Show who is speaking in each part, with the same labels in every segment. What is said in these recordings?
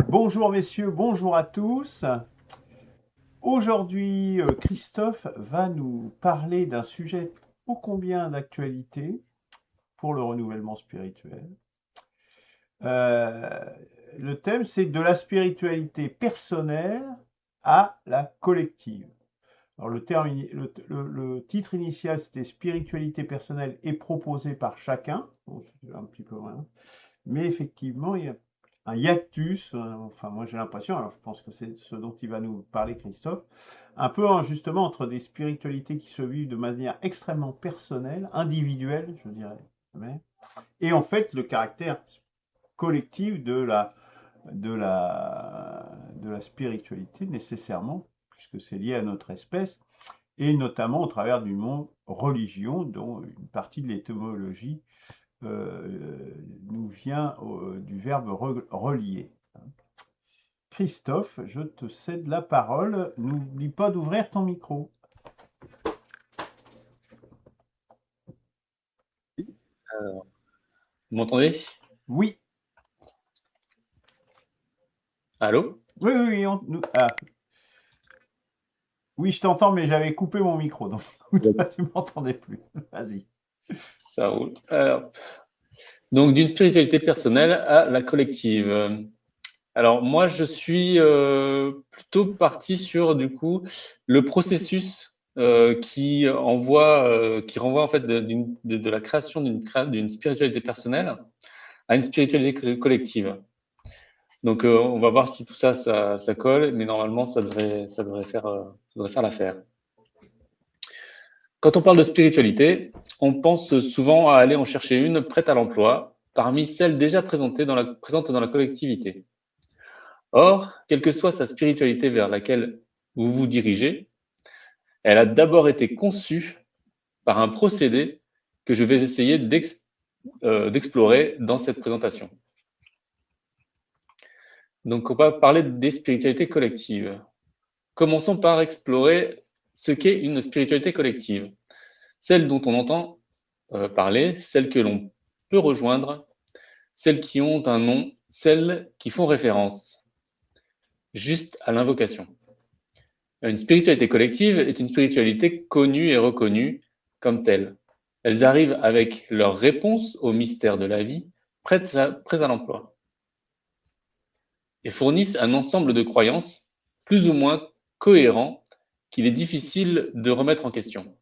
Speaker 1: Bonjour messieurs, bonjour à tous. Aujourd'hui, Christophe va nous parler d'un sujet ô combien d'actualité pour le renouvellement spirituel. Euh, le thème, c'est de la spiritualité personnelle à la collective. Alors le titre initial, c'était spiritualité personnelle et proposée par chacun. Bon, c'est un petit peu loin. Mais effectivement, il y a un hiatus, enfin moi j'ai l'impression, alors je pense que c'est ce dont il va nous parler Christophe, un peu justement entre des spiritualités qui se vivent de manière extrêmement personnelle, individuelle, je dirais, et en fait le caractère collectif de la spiritualité nécessairement, puisque c'est lié à notre espèce, et notamment au travers du mot religion, dont une partie de l'étymologie nous vient du verbe relier. Christophe, je te cède la parole. N'oublie pas d'ouvrir ton micro.
Speaker 2: Alors, vous m'entendez?
Speaker 1: Oui,
Speaker 2: Allô?
Speaker 1: oui, oui, oui, oui, je t'entends, mais j'avais coupé mon micro, donc toi, tu m'entendais plus. Vas-y.
Speaker 2: Ça roule. Alors, donc, d'une spiritualité personnelle à la collective. Alors, moi, je suis plutôt parti sur, du coup, le processus qui renvoie en fait de la création d'une spiritualité personnelle à une spiritualité collective. Donc, on va voir si tout ça, ça colle, mais normalement, ça devrait faire l'affaire. Quand on parle de spiritualité, on pense souvent à aller en chercher une prête à l'emploi, parmi celles déjà présentes dans la collectivité. Or, quelle que soit sa spiritualité vers laquelle vous vous dirigez, elle a d'abord été conçue par un procédé que je vais essayer d'explorer dans cette présentation. Donc, on va parler des spiritualités collectives. Commençons par explorer ce qu'est une spiritualité collective, celle dont on entend parler, celle que l'on peut rejoindre, celles qui ont un nom, celles qui font référence juste à l'invocation. Une spiritualité collective est une spiritualité connue et reconnue comme telle. Elles arrivent avec leur réponse au mystère de la vie, prêtes à l'emploi, et fournissent un ensemble de croyances plus ou moins cohérents qu'il est difficile de remettre en question.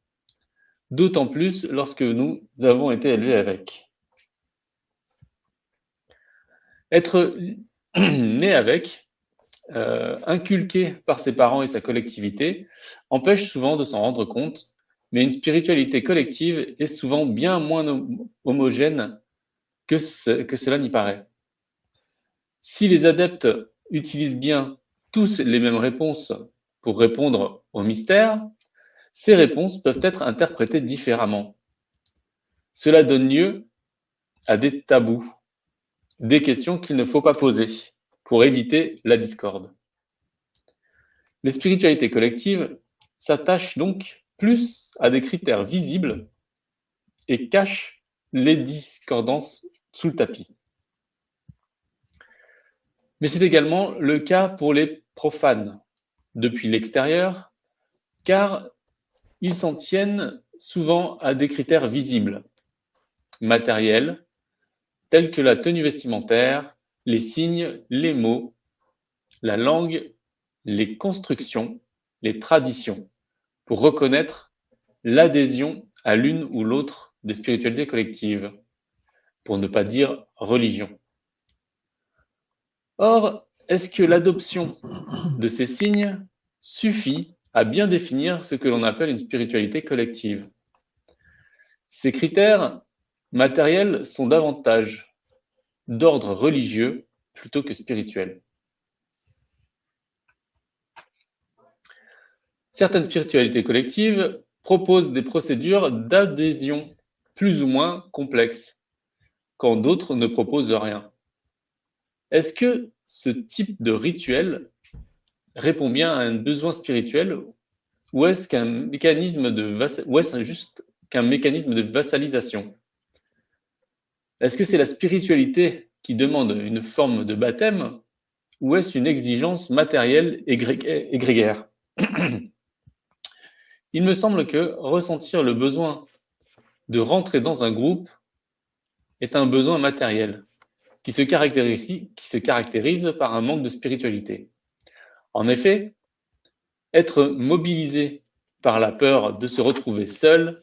Speaker 2: D'autant plus lorsque nous avons été élevés avec. Être né avec, inculqué par ses parents et sa collectivité, empêche souvent de s'en rendre compte, mais une spiritualité collective est souvent bien moins homogène que cela n'y paraît. Si les adeptes utilisent bien tous les mêmes réponses pour répondre au mystère, ces réponses peuvent être interprétées différemment. Cela donne lieu à des tabous, des questions qu'il ne faut pas poser pour éviter la discorde. Les spiritualités collectives s'attachent donc plus à des critères visibles et cachent les discordances sous le tapis. Mais c'est également le cas pour les profanes, depuis l'extérieur, car ils s'en tiennent souvent à des critères visibles, matériels, tels que la tenue vestimentaire, les signes, les mots, la langue, les constructions, les traditions, pour reconnaître l'adhésion à l'une ou l'autre des spiritualités collectives, pour ne pas dire religion. Or, est-ce que l'adoption de ces signes suffit à bien définir ce que l'on appelle une spiritualité collective? Ces critères matériels sont davantage d'ordre religieux plutôt que spirituel. Certaines spiritualités collectives proposent des procédures d'adhésion plus ou moins complexes, quand d'autres ne proposent rien. Est-ce que ce type de rituel répond bien à un besoin spirituel ou est-ce juste qu'un mécanisme de vassalisation? Est-ce que c'est la spiritualité qui demande une forme de baptême ou est-ce une exigence matérielle et grégaire? Il me semble que ressentir le besoin de rentrer dans un groupe est un besoin matériel qui se caractérise par un manque de spiritualité. En effet, être mobilisé par la peur de se retrouver seul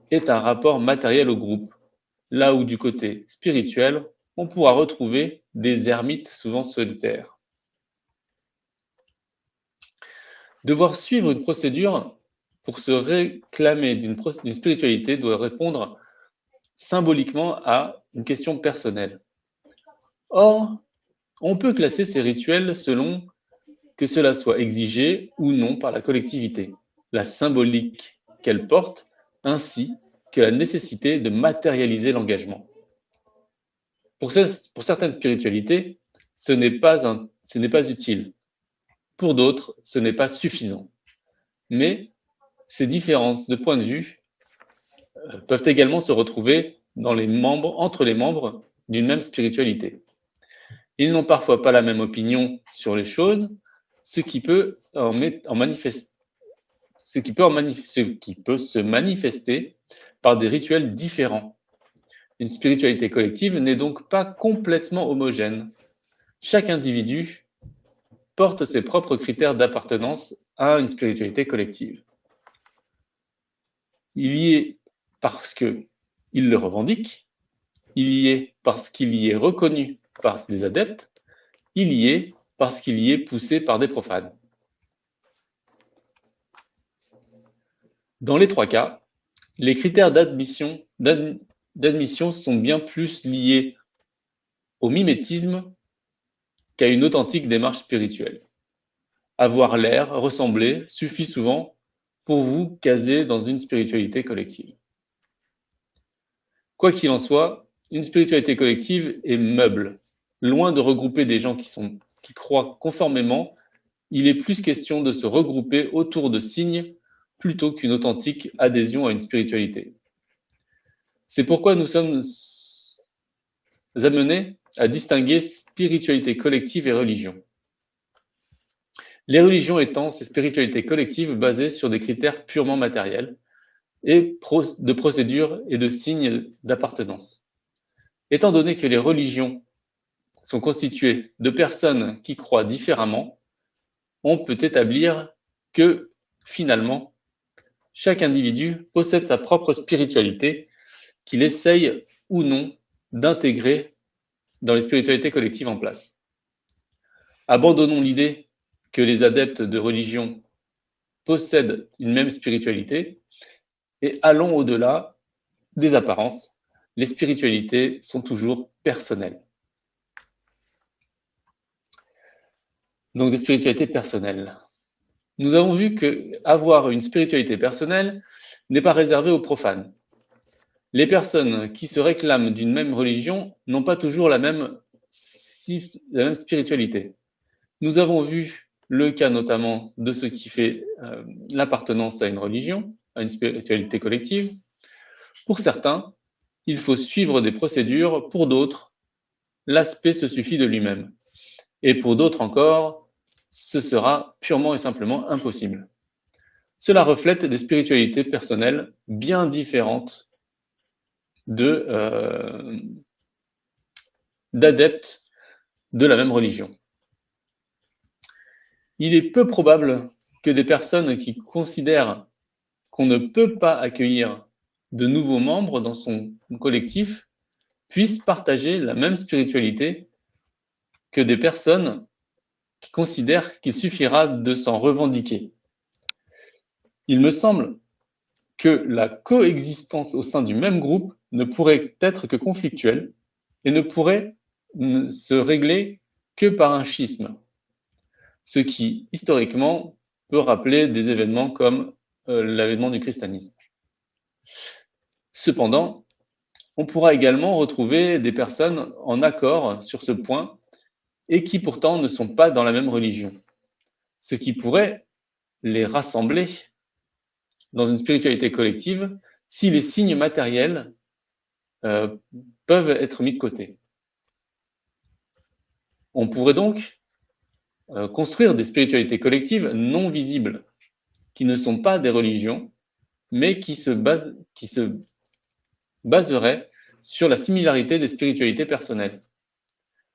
Speaker 2: est un rapport matériel au groupe, là où du côté spirituel, on pourra retrouver des ermites souvent solitaires. Devoir suivre une procédure pour se réclamer d'une spiritualité doit répondre symboliquement à une question personnelle. Or, on peut classer ces rituels selon que cela soit exigé ou non par la collectivité, la symbolique qu'elle porte, ainsi que la nécessité de matérialiser l'engagement. Pour certaines spiritualités, ce n'est pas utile. Pour d'autres, ce n'est pas suffisant. Mais ces différences de point de vue peuvent également se retrouver entre les membres d'une même spiritualité. Ils n'ont parfois pas la même opinion sur les choses, ce qui peut se manifester par des rituels différents. Une spiritualité collective n'est donc pas complètement homogène. Chaque individu porte ses propres critères d'appartenance à une spiritualité collective. Il y est parce qu'il le revendique, il y est parce qu'il y est reconnu par des adeptes, il y est parce qu'il y est poussé par des profanes. Dans les trois cas, les critères d'admission sont bien plus liés au mimétisme qu'à une authentique démarche spirituelle. Avoir l'air, ressembler, suffit souvent pour vous caser dans une spiritualité collective. Quoi qu'il en soit, une spiritualité collective est meuble. Loin de regrouper des gens qui croient conformément, il est plus question de se regrouper autour de signes plutôt qu'une authentique adhésion à une spiritualité. C'est pourquoi nous sommes amenés à distinguer spiritualité collective et religion. Les religions étant ces spiritualités collectives basées sur des critères purement matériels et de procédures et de signes d'appartenance. Étant donné que les religions sont constituées de personnes qui croient différemment, on peut établir que, finalement, chaque individu possède sa propre spiritualité qu'il essaye ou non d'intégrer dans les spiritualités collectives en place. Abandonnons l'idée que les adeptes de religion possèdent une même spiritualité et allons au-delà des apparences. Les spiritualités sont toujours personnelles. Donc des spiritualités personnelles. Nous avons vu qu'avoir une spiritualité personnelle n'est pas réservé aux profanes. Les personnes qui se réclament d'une même religion n'ont pas toujours la même spiritualité. Nous avons vu le cas notamment de ce qui fait l'appartenance à une religion, à une spiritualité collective. Pour certains, il faut suivre des procédures, pour d'autres, l'aspect se suffit de lui-même. Et pour d'autres encore, ce sera purement et simplement impossible. Cela reflète des spiritualités personnelles bien différentes d'adeptes de la même religion. Il est peu probable que des personnes qui considèrent qu'on ne peut pas accueillir de nouveaux membres dans son collectif puissent partager la même spiritualité que des personnes qui considèrent qu'il suffira de s'en revendiquer. Il me semble que la coexistence au sein du même groupe ne pourrait être que conflictuelle et ne pourrait se régler que par un schisme, ce qui, historiquement, peut rappeler des événements comme l'avènement du christianisme. Cependant, on pourra également retrouver des personnes en accord sur ce point et qui pourtant ne sont pas dans la même religion, ce qui pourrait les rassembler dans une spiritualité collective si les signes matériels peuvent être mis de côté. On pourrait donc construire des spiritualités collectives non visibles, qui ne sont pas des religions, mais qui se baseraient sur la similarité des spiritualités personnelles.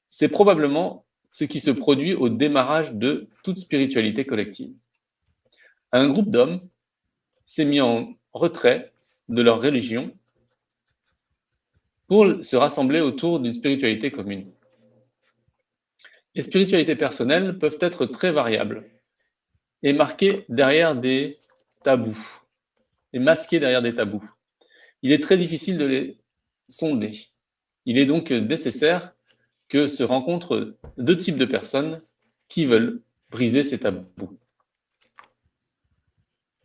Speaker 2: C'est probablement ce qui se produit au démarrage de toute spiritualité collective. Un groupe d'hommes s'est mis en retrait de leur religion pour se rassembler autour d'une spiritualité commune. Les spiritualités personnelles peuvent être très variables et marquées derrière des tabous, et masquées derrière des tabous. Il est très difficile de les sonder. Il est donc nécessaire que se rencontrent deux types de personnes qui veulent briser ces tabous.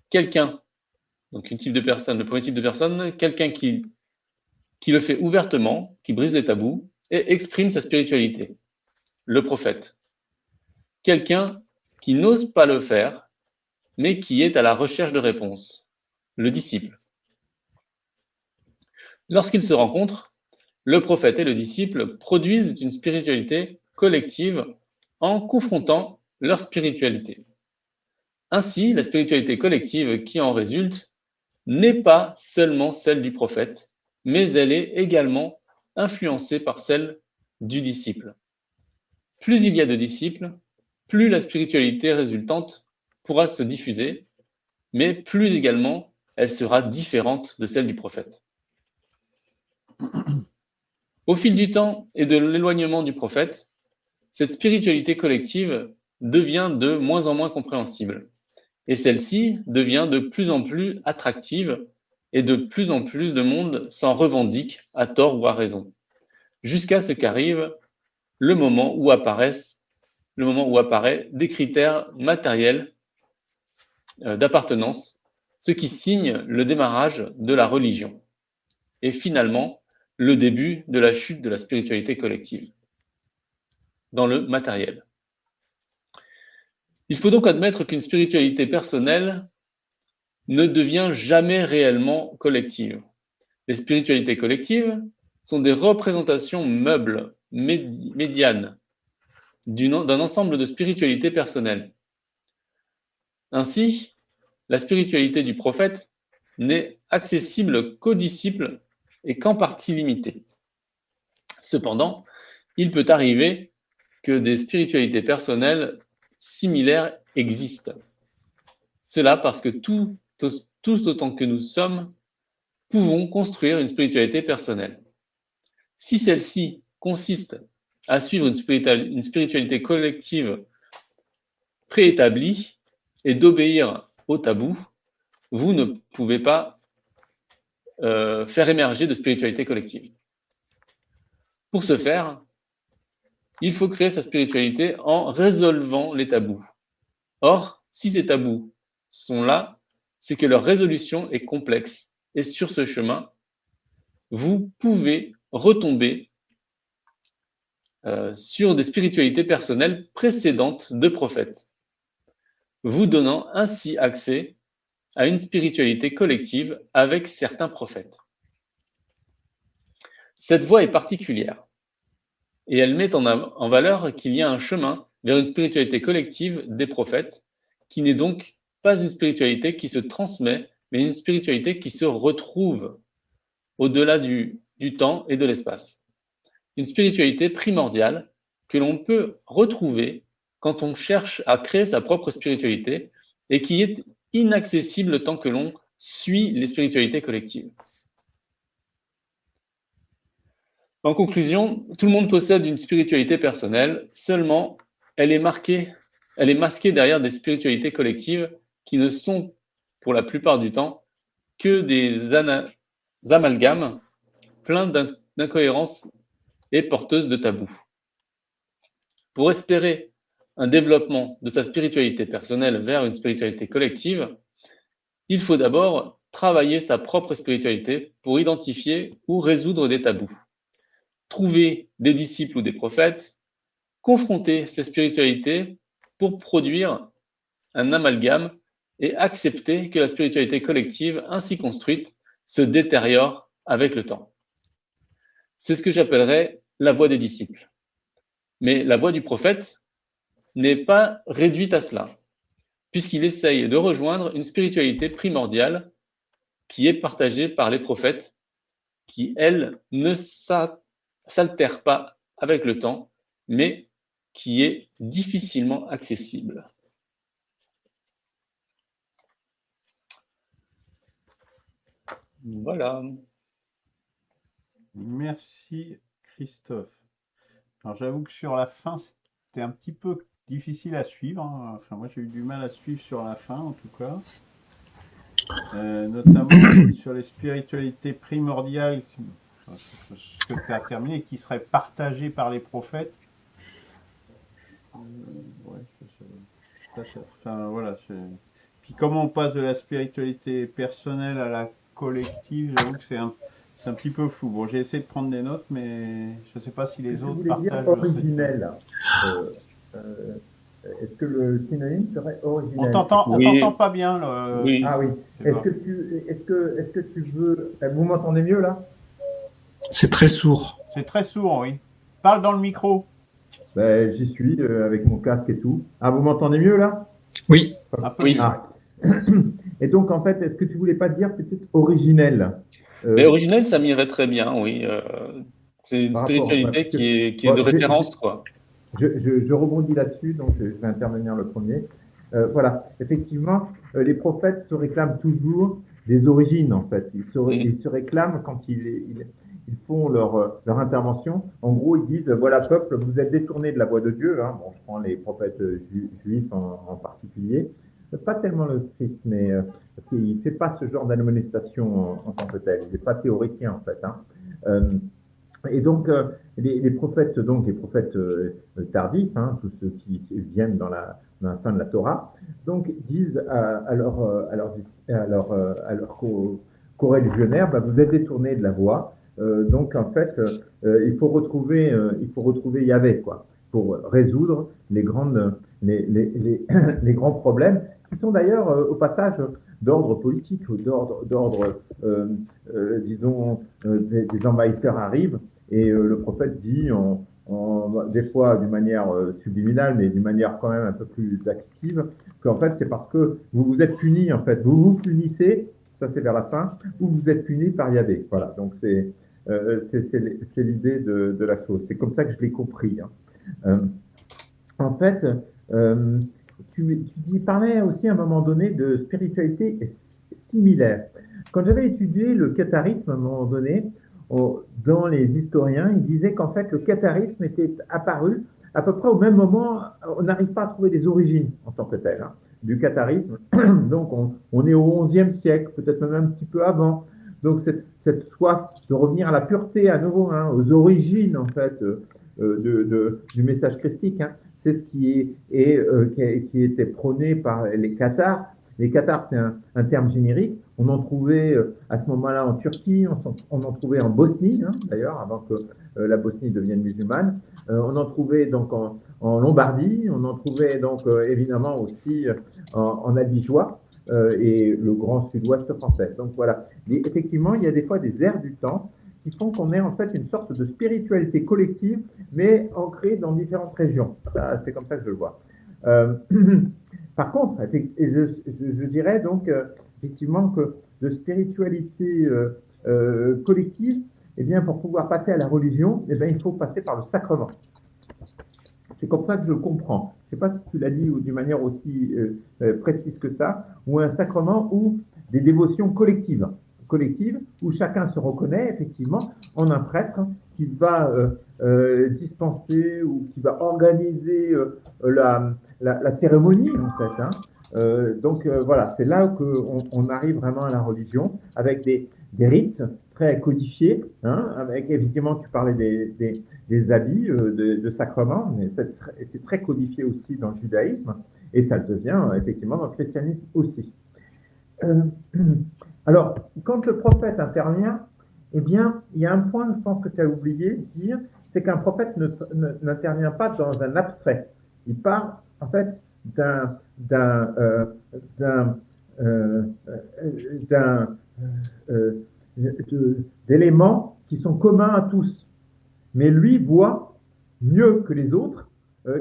Speaker 2: Quelqu'un, donc le premier type de personne, quelqu'un qui le fait ouvertement, qui brise les tabous et exprime sa spiritualité, le prophète. Quelqu'un qui n'ose pas le faire, mais qui est à la recherche de réponses, le disciple. Lorsqu'ils se rencontrent, le prophète et le disciple produisent une spiritualité collective en confrontant leur spiritualité. Ainsi, la spiritualité collective qui en résulte n'est pas seulement celle du prophète, mais elle est également influencée par celle du disciple. Plus il y a de disciples, plus la spiritualité résultante pourra se diffuser, mais plus également elle sera différente de celle du prophète. Au fil du temps et de l'éloignement du prophète, cette spiritualité collective devient de moins en moins compréhensible, et celle-ci devient de plus en plus attractive, et de plus en plus de monde s'en revendique à tort ou à raison, jusqu'à ce qu'arrive le moment où apparaît des critères matériels d'appartenance, ce qui signe le démarrage de la religion, et finalement le début de la chute de la spiritualité collective dans le matériel. Il faut donc admettre qu'une spiritualité personnelle ne devient jamais réellement collective. Les spiritualités collectives sont des représentations meubles, médianes, d'un ensemble de spiritualités personnelles. Ainsi, la spiritualité du prophète n'est accessible qu'aux disciples et qu'en partie limitée. Cependant, il peut arriver que des spiritualités personnelles similaires existent. Cela parce que tous autant que nous sommes, pouvons construire une spiritualité personnelle. Si celle-ci consiste à suivre une spiritualité collective préétablie et d'obéir au tabou, vous ne pouvez pas faire émerger de spiritualité collective. Pour ce faire, il faut créer sa spiritualité en résolvant les tabous. Or, si ces tabous sont là, c'est que leur résolution est complexe. Et sur ce chemin, vous pouvez retomber sur des spiritualités personnelles précédentes de prophètes, vous donnant ainsi accès à une spiritualité collective avec certains prophètes. Cette voie est particulière et elle met en valeur qu'il y a un chemin vers une spiritualité collective des prophètes qui n'est donc pas une spiritualité qui se transmet, mais une spiritualité qui se retrouve au-delà du temps et de l'espace. Une spiritualité primordiale que l'on peut retrouver quand on cherche à créer sa propre spiritualité et qui est inaccessible tant que l'on suit les spiritualités collectives. En conclusion, tout le monde possède une spiritualité personnelle, seulement elle est masquée derrière des spiritualités collectives qui ne sont, pour la plupart du temps, que des amalgames pleins d'incohérences et porteuses de tabous. Pour espérer un développement de sa spiritualité personnelle vers une spiritualité collective, il faut d'abord travailler sa propre spiritualité pour identifier ou résoudre des tabous. Trouver des disciples ou des prophètes, confronter ces spiritualités pour produire un amalgame et accepter que la spiritualité collective ainsi construite se détériore avec le temps. C'est ce que j'appellerais la voie des disciples. Mais la voie du prophète, n'est pas réduite à cela, puisqu'il essaye de rejoindre une spiritualité primordiale qui est partagée par les prophètes, qui, elle, ne s'altère pas avec le temps, mais qui est difficilement accessible. Voilà.
Speaker 1: Merci Christophe. Alors j'avoue que sur la fin, c'était un petit peu difficile à suivre, hein. Enfin, moi j'ai eu du mal à suivre sur la fin en tout cas. Notamment sur les spiritualités primordiales, ce que tu as terminé, qui seraient partagées par les prophètes. Ouais, enfin, voilà, puis comment on passe de la spiritualité personnelle à la collective, j'avoue que c'est un petit peu flou. Bon, j'ai essayé de prendre des notes, mais je ne sais pas si les autres partagent.
Speaker 3: Originel. Est-ce que le synonyme serait originel?
Speaker 1: On t'entend pas bien.
Speaker 2: Oui.
Speaker 3: Ah oui. Est-ce que tu veux... Vous m'entendez mieux là?
Speaker 4: C'est très sourd.
Speaker 1: C'est très sourd, oui. Parle dans le micro.
Speaker 3: Ben, j'y suis avec mon casque et tout. Ah, vous m'entendez mieux là?
Speaker 4: Oui.
Speaker 2: Oui.
Speaker 3: Ah. Et donc en fait, est-ce que tu voulais pas dire peut-être originel?
Speaker 2: Mais originel, ça m'irait très bien, oui. C'est une spiritualité qui est de référence, quoi.
Speaker 3: Je rebondis là-dessus, donc je vais intervenir le premier. Voilà, effectivement, les prophètes se réclament toujours des origines, en fait. Ils se réclament quand ils font leur intervention. En gros, ils disent, voilà, peuple, vous êtes détournés de la voie de Dieu. Hein. Bon, je prends les prophètes juifs en particulier. Pas tellement le Christ, mais parce qu'il ne fait pas ce genre d'admonestation en tant que tel. Il n'est pas théoricien, en fait. Hein. Et donc, les prophètes, tardifs, hein, tous ceux qui viennent dans la fin de la Torah, donc disent à leurs coreligionnaires, bah, vous êtes détournés de la voie. Donc, en fait, il faut retrouver Yahvé, quoi, pour résoudre les grands problèmes, qui sont d'ailleurs, au passage, d'ordre politique ou d'ordre, disons, des envahisseurs arrivent. Et le prophète dit, des fois d'une manière subliminale, mais d'une manière quand même un peu plus active, qu'en fait c'est parce que vous vous êtes punis, en fait, vous vous punissez, ça c'est vers la fin, ou vous êtes punis par Yahvé. Voilà, donc c'est l'idée de la chose. C'est comme ça que je l'ai compris. Hein. En fait, tu parlais aussi à un moment donné de spiritualité similaire. Quand j'avais étudié le catharisme à un moment donné, dans les historiens, ils disaient qu'en fait le catharisme était apparu à peu près au même moment. On n'arrive pas à trouver des origines en tant que tel, hein, du catharisme. Donc on est au XIe siècle, peut-être même un petit peu avant. Donc cette soif de revenir à la pureté à nouveau, hein, aux origines en fait du message christique, hein, c'est ce qui était prôné par les cathars. Les cathars, c'est un terme générique. On en trouvait à ce moment-là en Turquie, on en trouvait en Bosnie, hein, d'ailleurs, avant que la Bosnie devienne musulmane. On en trouvait donc en Lombardie, on en trouvait donc évidemment aussi en Albigeois et le grand sud-ouest français. Donc voilà, effectivement, il y a des fois des airs du temps qui font qu'on ait en fait une sorte de spiritualité collective, mais ancrée dans différentes régions. C'est comme ça que je le vois. Par contre, je dirais donc effectivement que de spiritualité collective, eh bien, pour pouvoir passer à la religion, eh bien, il faut passer par le sacrement. C'est comme ça que je le comprends. Je ne sais pas si tu l'as dit d'une manière aussi précise que ça, ou un sacrement ou des dévotions collectives, où chacun se reconnaît effectivement en un prêtre qui va dispenser ou qui va organiser la cérémonie en fait. Hein. Donc voilà, c'est là qu'on arrive vraiment à la religion avec des rites très codifiés, hein, avec évidemment tu parlais des habits de sacrement, mais c'est très codifié aussi dans le judaïsme et ça le devient effectivement dans le christianisme aussi. Alors, quand le prophète intervient, eh bien, il y a un point, je pense que tu as oublié de dire, c'est qu'un prophète n'intervient pas dans un abstrait. Il parle, en fait, d'éléments qui sont communs à tous. Mais lui voit mieux que les autres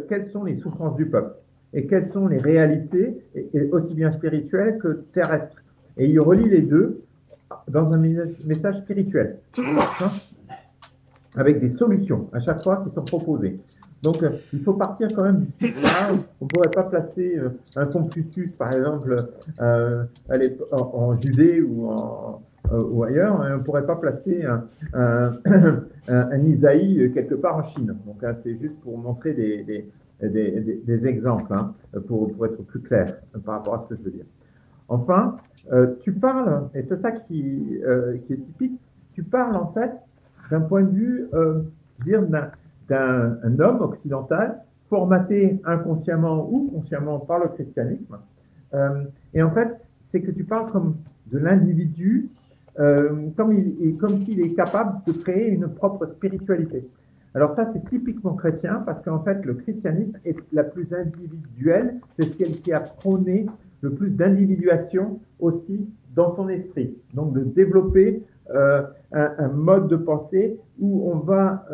Speaker 3: quelles sont les souffrances du peuple et quelles sont les réalités, aussi bien spirituelles que terrestres. Et il relie les deux dans un message spirituel, hein, avec des solutions à chaque fois qui sont proposées. Donc, il faut partir quand même du supra. On ne pourrait pas placer un Confucius, par exemple, en Judée ou ailleurs. On ne pourrait pas placer un Isaïe quelque part en Chine. Donc, c'est juste pour montrer des exemples, hein, pour être plus clair par rapport à ce que je veux dire. Enfin, tu parles, et c'est ça qui est typique, tu parles en fait d'un point de vue d'un homme occidental formaté inconsciemment ou consciemment par le christianisme. Et en fait, c'est que tu parles comme de l'individu, comme s'il est capable de créer une propre spiritualité. Alors ça, c'est typiquement chrétien parce qu'en fait, le christianisme est la plus individuelle, c'est ce qui a prôné le plus d'individuation aussi dans son esprit. Donc de développer un mode de pensée où on va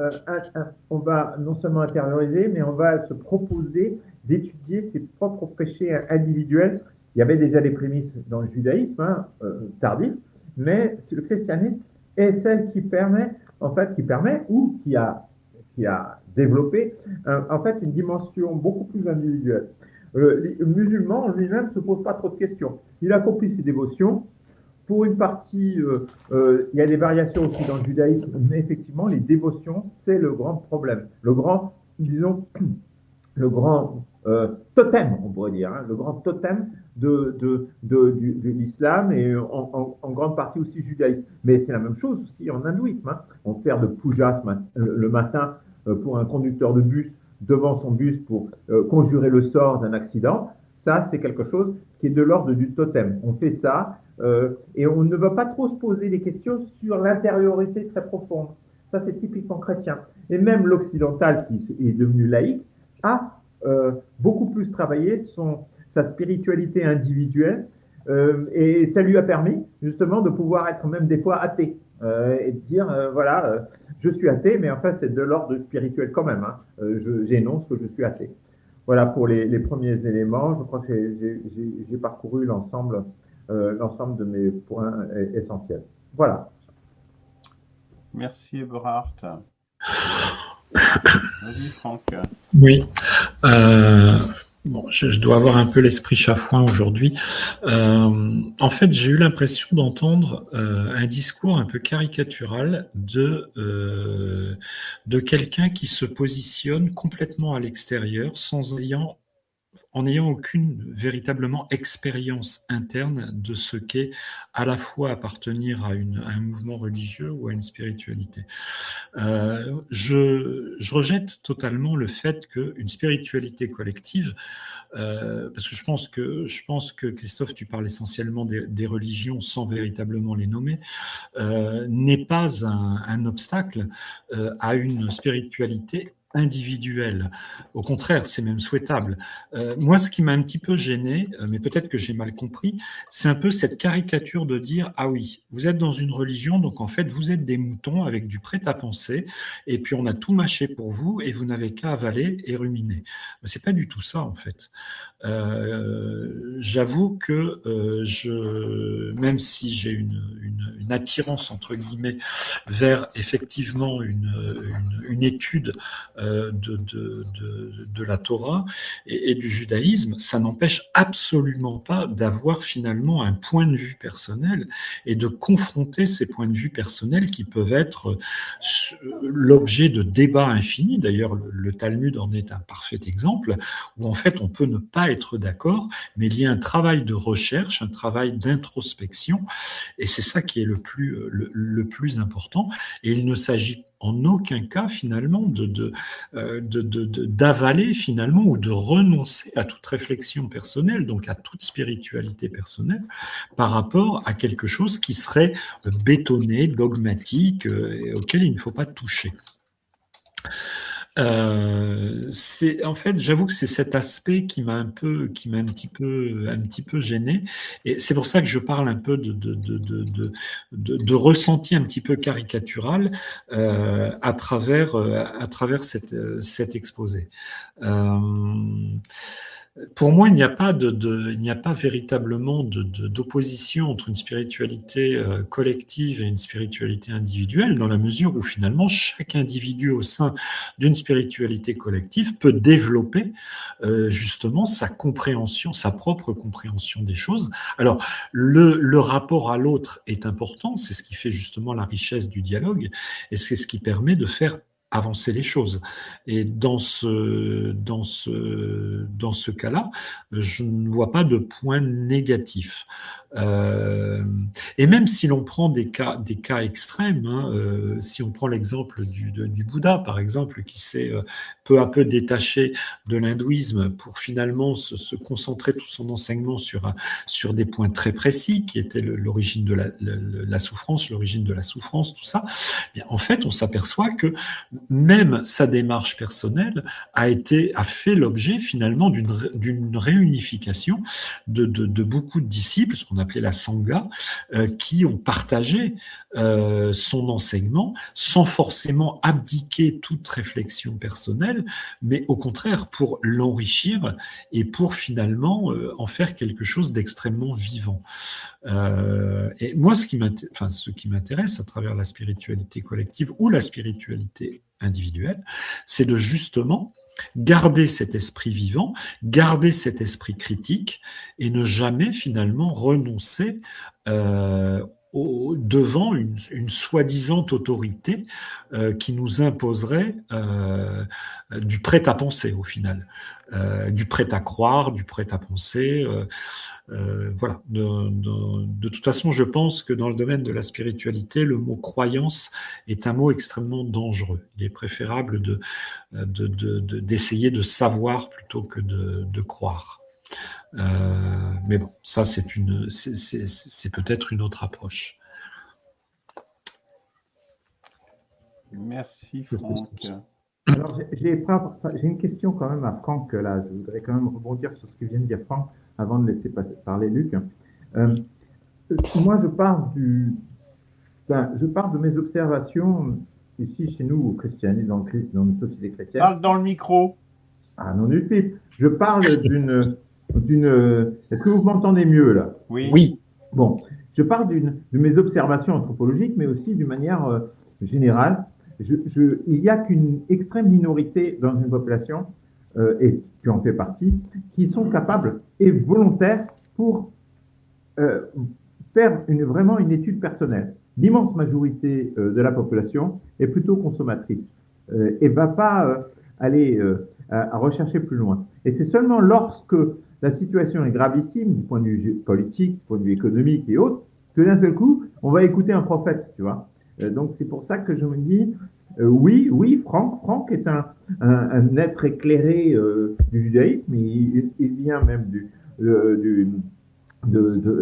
Speaker 3: non seulement intérioriser, mais on va se proposer d'étudier ses propres péchés individuels. Il y avait déjà des prémices dans le judaïsme, hein, tardif, mais le christianisme est celle qui permet ou qui a développé en fait une dimension beaucoup plus individuelle. Le musulman lui-même ne se pose pas trop de questions. Il accomplit ses dévotions. Pour une partie, il y a des variations aussi dans le judaïsme, mais effectivement, les dévotions, c'est le grand problème. Le grand totem, on pourrait dire, hein, le grand totem de l'islam et en grande partie aussi judaïsme. Mais c'est la même chose aussi en hindouisme. Hein. On fait de puja le matin pour un conducteur de bus devant son bus pour conjurer le sort d'un accident. Ça, c'est quelque chose qui est de l'ordre du totem. On fait ça et on ne va pas trop se poser des questions sur l'intériorité très profonde. Ça, c'est typiquement chrétien. Et même l'occidental, qui est devenu laïque, a beaucoup plus travaillé sa spiritualité individuelle et ça lui a permis justement de pouvoir être même des fois athée et de dire voilà, je suis athée, mais en fait c'est de l'ordre spirituel quand même. Hein. J'énonce que je suis athée. Voilà pour les premiers éléments. Je crois que j'ai parcouru l'ensemble de mes points essentiels. Voilà.
Speaker 1: Merci Eberhard. Vas-y Franck.
Speaker 4: Oui. Bon, je dois avoir un peu l'esprit chafouin aujourd'hui. En fait, j'ai eu l'impression d'entendre un discours un peu caricatural de quelqu'un qui se positionne complètement à l'extérieur en n'ayant aucune véritablement expérience interne de ce qu'est à la fois appartenir à un mouvement religieux ou à une spiritualité. Je rejette totalement le fait qu'une spiritualité collective, parce que je pense que Christophe, tu parles essentiellement des religions sans véritablement les nommer, n'est pas un obstacle à une spiritualité individuelle. Au contraire, c'est même souhaitable. Moi, ce qui m'a un petit peu gêné, mais peut-être que j'ai mal compris, c'est un peu cette caricature de dire « Ah oui, vous êtes dans une religion, donc en fait, vous êtes des moutons avec du prêt-à-penser, et puis on a tout mâché pour vous, et vous n'avez qu'à avaler et ruminer. » C'est pas du tout ça, en fait. J'avoue que même si j'ai une attirance entre guillemets vers effectivement une étude de la Torah et du judaïsme, ça n'empêche absolument pas d'avoir finalement un point de vue personnel et de confronter ces points de vue personnels qui peuvent être l'objet de débats infinis. D'ailleurs, le Talmud en est un parfait exemple, où en fait on peut ne pas être d'accord, mais il y a un travail de recherche, un travail d'introspection, et c'est ça qui est le plus important. Et il ne s'agit en aucun cas finalement d'avaler finalement ou de renoncer à toute réflexion personnelle, donc à toute spiritualité personnelle, par rapport à quelque chose qui serait bétonné, dogmatique, auquel il ne faut pas toucher. En fait, j'avoue que c'est cet aspect qui m'a un petit peu gêné, et c'est pour ça que je parle un peu de ressenti un petit peu caricatural à travers cet exposé. Euh, pour moi, il n'y a pas véritablement d'opposition entre une spiritualité collective et une spiritualité individuelle, dans la mesure où finalement chaque individu au sein d'une spiritualité collective peut développer justement sa compréhension, sa propre compréhension des choses. Alors, le rapport à l'autre est important, c'est ce qui fait justement la richesse du dialogue, et c'est ce qui permet de faire avancer les choses. Et dans ce cas-là, je ne vois pas de point négatif. Euh, et même si l'on prend des cas extrêmes, hein, si on prend l'exemple du Bouddha, par exemple, qui s'est peu à peu détaché de l'hindouisme pour finalement se concentrer tout son enseignement sur des points très précis, qui étaient l'origine de la souffrance, l'origine de la souffrance, tout ça, bien, en fait, on s'aperçoit que même sa démarche personnelle a fait l'objet finalement d'une réunification de beaucoup de disciples, ce qu'on appelait la Sangha, qui ont partagé son enseignement sans forcément abdiquer toute réflexion personnelle, mais au contraire pour l'enrichir et pour finalement en faire quelque chose d'extrêmement vivant. Et moi, ce qui m'intéresse à travers la spiritualité collective ou la spiritualité individuelle, c'est de justement garder cet esprit vivant, garder cet esprit critique et ne jamais finalement renoncer devant une soi-disant autorité qui nous imposerait du prêt-à-penser au final, du prêt à croire, du prêt à penser. Voilà. De toute façon, je pense que dans le domaine de la spiritualité, le mot croyance est un mot extrêmement dangereux. Il est préférable d'essayer de savoir plutôt que de croire. Mais bon, ça c'est peut-être une autre approche.
Speaker 1: Merci Franck.
Speaker 3: Alors j'ai une question quand même à Franck là. Je voudrais quand même rebondir sur ce que vient de dire Franck avant de laisser parler Luc. Moi je pars de mes observations ici chez nous au christianisme, dans une société chrétienne.
Speaker 1: Parle dans le micro.
Speaker 3: Ah non du tout. Je parle d'une. Est-ce que vous m'entendez mieux là?
Speaker 1: Oui.
Speaker 4: Oui.
Speaker 3: Bon, je parle de mes observations anthropologiques, mais aussi d'une manière générale. Il n'y a qu'une extrême minorité dans une population, et tu en fais partie, qui sont capables et volontaires pour faire vraiment une étude personnelle. L'immense majorité de la population est plutôt consommatrice et ne va pas aller à rechercher plus loin. Et c'est seulement lorsque la situation est gravissime du point de vue politique, du point de vue économique et autres, que d'un seul coup, on va écouter un prophète, tu vois. Donc c'est pour ça que je me dis, oui, Franck est un être éclairé du judaïsme, il vient même de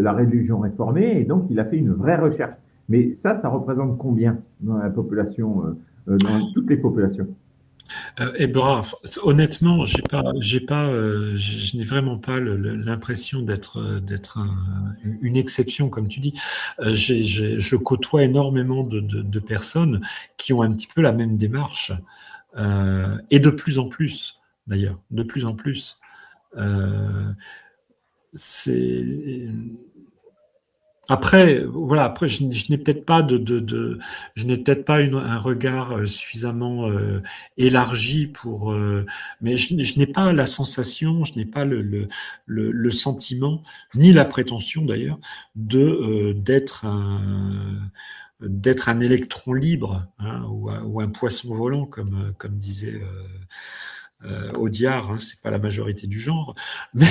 Speaker 3: la religion réformée, et donc il a fait une vraie recherche. Mais ça représente combien dans la population, dans toutes les populations?
Speaker 4: Honnêtement, je n'ai vraiment pas l'impression d'être une exception, comme tu dis. Je côtoie énormément de personnes qui ont un petit peu la même démarche, et de plus en plus, d'ailleurs, de plus en plus. Après, voilà. Après, je n'ai peut-être pas un regard suffisamment élargi pour, mais je n'ai pas la sensation, je n'ai pas le sentiment, ni la prétention d'ailleurs, d'être un électron libre, hein, ou un poisson volant, comme disait Audiard, hein, c'est pas la majorité du genre, mais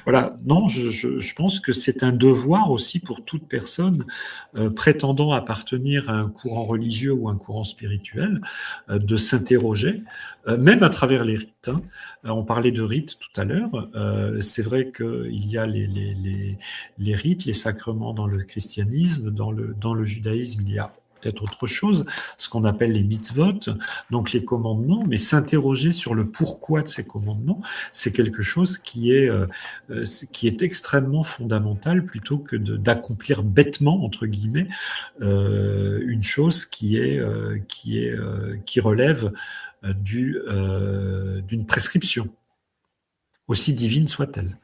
Speaker 4: voilà, non, je pense que c'est un devoir aussi pour toute personne prétendant appartenir à un courant religieux ou un courant spirituel, de s'interroger, même à travers les rites. Hein. On parlait de rites tout à l'heure, c'est vrai qu'il y a les rites, les sacrements dans le christianisme, dans le judaïsme, il y a peut-être autre chose, ce qu'on appelle les mitzvot, donc les commandements, mais s'interroger sur le pourquoi de ces commandements, c'est quelque chose qui est extrêmement fondamental plutôt que d'accomplir bêtement, entre guillemets, une chose qui relève d'une prescription, aussi divine soit-elle.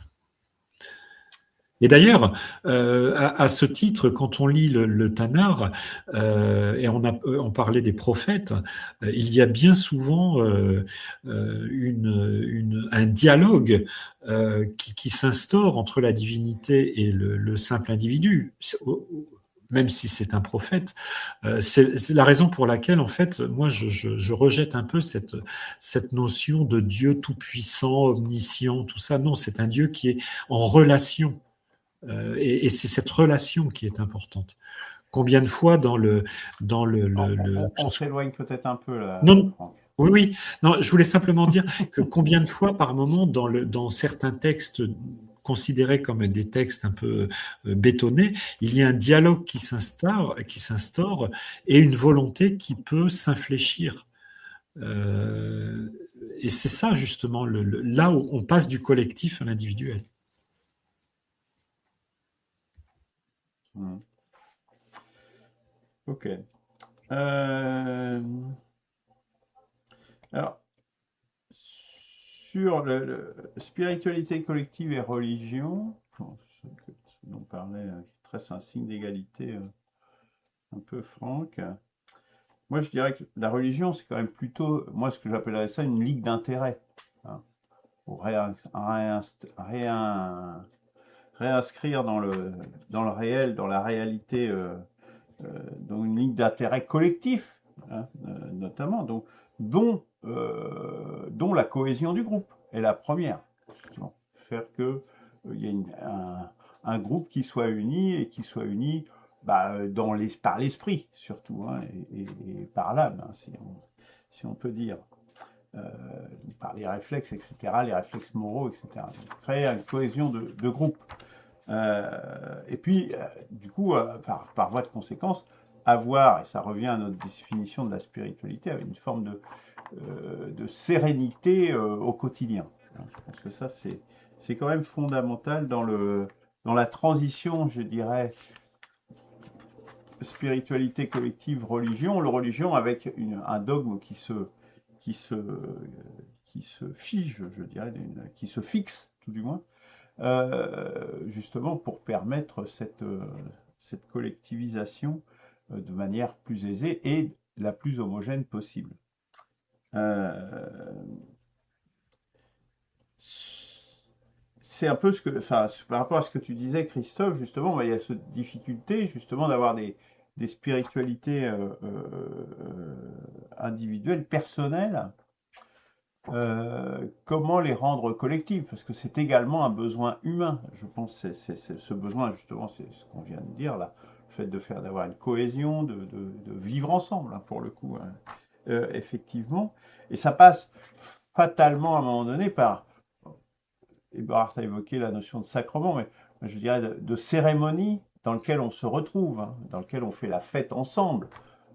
Speaker 4: Et d'ailleurs, à ce titre, quand on lit le Tanar, et on parlait des prophètes, il y a bien souvent un dialogue qui s'instaure entre la divinité et le simple individu. Même si c'est un prophète, c'est la raison pour laquelle, en fait, moi, je rejette un peu cette notion de Dieu tout-puissant, omniscient, tout ça. Non, c'est un Dieu qui est en relation. Et c'est cette relation qui est importante. Combien de fois
Speaker 1: on s'éloigne peut-être un peu là,
Speaker 4: non,
Speaker 1: Franck.
Speaker 4: oui. Non, je voulais simplement dire que combien de fois par moment dans certains textes considérés comme des textes un peu bétonnés, il y a un dialogue qui s'instaure et une volonté qui peut s'infléchir. Et c'est ça justement là où on passe du collectif à l'individuel.
Speaker 1: Ok. Alors, sur spiritualité collective et religion, ce dont parlait, très un signe d'égalité, un peu Franck. Moi, je dirais que la religion, c'est quand même plutôt, moi, ce que j'appellerais ça, une ligue d'intérêt. Hein, pour réinscrire dans le réel, dans la réalité, dans une ligne d'intérêt collectif, hein, notamment, dont la cohésion du groupe est la première. Justement. Faire qu'il y ait un groupe qui soit uni et qui soit uni par l'esprit, surtout, hein, et par l'âme, hein, si on peut dire. Par les réflexes, etc., les réflexes moraux, etc. Donc, créer une cohésion de groupe. Et puis, du coup, par voie de conséquence, avoir, et ça revient à notre définition de la spiritualité, une forme de sérénité au quotidien. Je pense que ça, c'est quand même fondamental dans la transition, je dirais, spiritualité collective, religion, religion avec un dogme qui se fige, je dirais, qui se fixe, tout du moins, justement pour permettre cette collectivisation de manière plus aisée et la plus homogène possible. C'est un peu par rapport à ce que tu disais, Christophe, justement, il y a cette difficulté, justement, d'avoir des spiritualités individuelles, personnelles. Comment les rendre collectives? Parce que c'est également un besoin humain. Je pense que c'est ce besoin, justement, c'est ce qu'on vient de dire là, le fait d'avoir une cohésion, de vivre ensemble, hein, pour le coup, hein. Effectivement. Et ça passe fatalement à un moment donné par, Eberhard a évoqué la notion de sacrement, mais je dirais de cérémonie dans lequel on se retrouve, hein, dans lequel on fait la fête ensemble.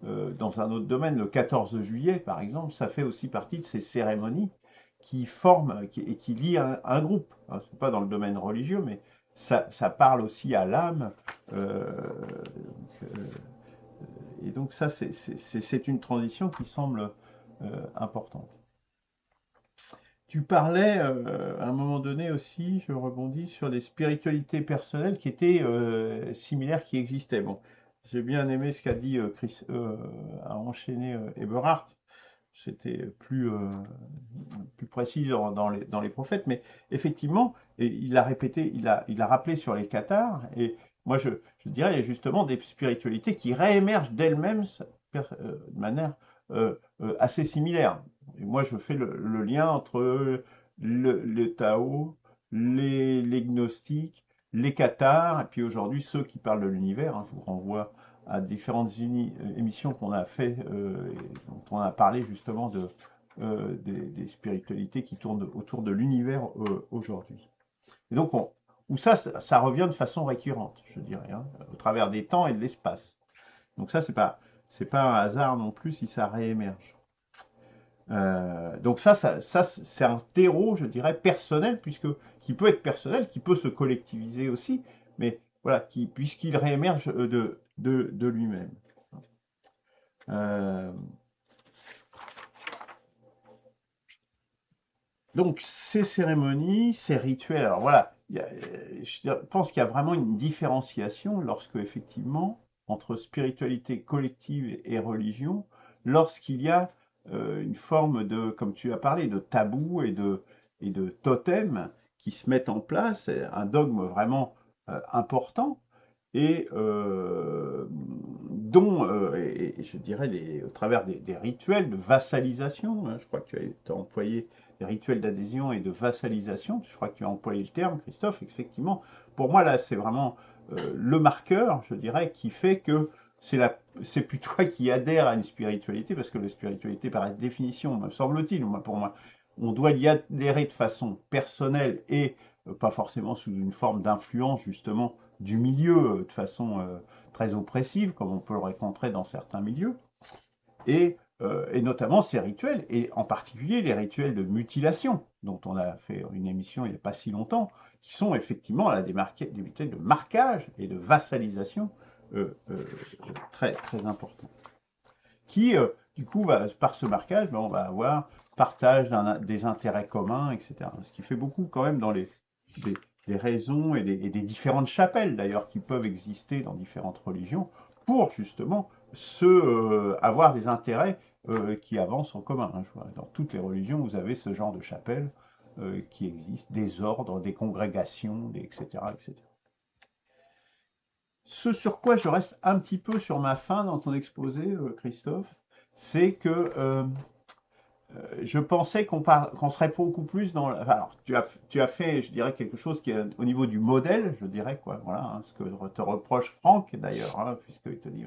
Speaker 1: Dans un autre domaine, le 14 juillet, par exemple, ça fait aussi partie de ces cérémonies qui forment et qui lient un groupe. Ce n'est pas dans le domaine religieux, mais ça parle aussi à l'âme. Et donc ça, c'est une transition qui semble importante. Tu parlais à un moment donné aussi, je rebondis, sur des spiritualités personnelles qui étaient similaires, qui existaient. Bon, j'ai bien aimé ce qu'a dit a enchaîné Eberhard. C'était plus précis dans les prophètes, mais effectivement, et il a répété, il a rappelé sur les cathares, et moi je dirais, il y a justement des spiritualités qui réémergent d'elles-mêmes de manière assez similaire. Et moi, je fais le lien entre le Tao, les gnostiques, les cathares, et puis aujourd'hui ceux qui parlent de l'univers. Hein, je vous renvoie à différentes émissions qu'on a fait, dont on a parlé justement des spiritualités qui tournent autour de l'univers aujourd'hui. Et donc, où ça revient de façon récurrente, je dirais, hein, au travers des temps et de l'espace. Donc ça, c'est pas c'est pas un hasard non plus si ça réémerge. Donc ça c'est un terreau, je dirais, personnel, qui peut être personnel, qui peut se collectiviser aussi, mais voilà, puisqu'il réémerge de lui-même. Euh, donc ces cérémonies, ces rituels, alors voilà, je pense qu'il y a vraiment une différenciation lorsque effectivement, entre spiritualité collective et religion, lorsqu'il y a une forme de, comme tu as parlé, de tabou et de totem qui se mettent en place, un dogme vraiment important, et dont, et je dirais, au travers des rituels de vassalisation, hein, je crois que tu as employé les rituels d'adhésion et de vassalisation, je crois que tu as employé le terme, Christophe, effectivement, pour moi, là, c'est vraiment le marqueur, je dirais, qui fait que c'est plus toi qui adhère à une spiritualité, parce que la spiritualité, par définition, me semble-t-il, pour moi, on doit y adhérer de façon personnelle et pas forcément sous une forme d'influence, justement, du milieu, de façon très oppressive, comme on peut le rencontrer dans certains milieux, et notamment ces rituels, et en particulier les rituels de mutilation, dont on a fait une émission il n'y a pas si longtemps, qui sont effectivement là, des rituels de marquage et de vassalisation très, très importants. Qui, du coup, par ce marquage, on va avoir partage des intérêts communs, etc. Ce qui fait beaucoup quand même dans les raisons et des différentes chapelles, d'ailleurs, qui peuvent exister dans différentes religions, pour justement avoir des intérêts qui avancent en commun. Hein. Dans toutes les religions, vous avez ce genre de chapelles qui existent, des ordres, des congrégations, etc., etc. Ce sur quoi je reste un petit peu sur ma faim dans ton exposé, Christophe, c'est que je pensais qu'on serait beaucoup plus dans. Alors, tu as fait, je dirais, quelque chose qui est au niveau du modèle, je dirais, quoi. Voilà, hein, ce que te reproche Franck, d'ailleurs, hein, puisqu'il te dit